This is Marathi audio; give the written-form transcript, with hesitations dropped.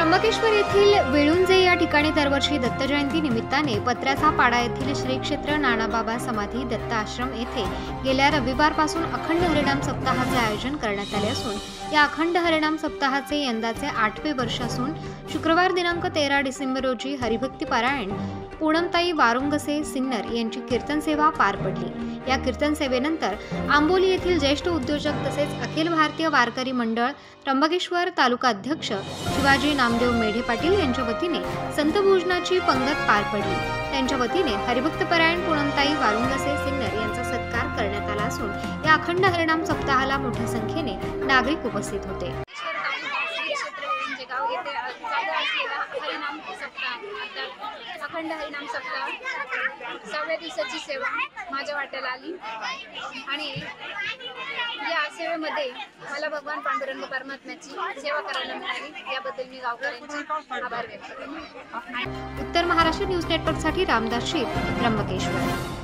त्र्यंबकेश्वर येथील विळुंजे या ठिकाणी दरवर्षी दत्त जयंती निमित्ताने पत्र्याचा पाडा येथील श्री क्षेत्र नानाबाबा समाधी दत्त आश्रम येथे गेल्या रविवारपासून अखंड हरिनाम सप्ताहाचे आयोजन करण्यात आले असून या अखंड हरिनाम सप्ताहाचे यंदाचे 8वे वर्ष असून शुक्रवार दिनांक 13 डिसेंबर रोजी हरिभक्ती पारायण पूनमताई वारुंगसे सिन्नर यांची कीर्तन सेवा पार पडली। या कीर्तन सेवेनंतर आंबोली येथील ज्येष्ठ उद्योजक तसेच अखिल भारतीय वारकरी मंडळ त्र्यंबकेश्वर तालुका अध्यक्ष शिवाजी नामदेव मेढे पाटील यांच्या वतीने संत भोजनाची पंगत पार पडली। त्यांच्या वतीने हरिभक्त परायण पूनमताई वारुंगसे सिन्नर यांचा सत्कार करण्यात आला असून या अखंड हरिनाम सप्ताहाला मोठ्या संख्येने नागरिक उपस्थित होते। अखंड हरिनाम सप्ताह 6व्या दिवसाची सेवा माझ्या वाट्याला आली आणि या सेवेमध्ये मला भगवान पांडुरंग परमात्म्याची सेवा करायला मिळाली। याबद्दल मी गावकऱ्यांचे आभार व्यक्त करते। उत्तर महाराष्ट्र न्यूज नेटवर्कसाठी रामदास शीत, त्र्यंबकेश्वर।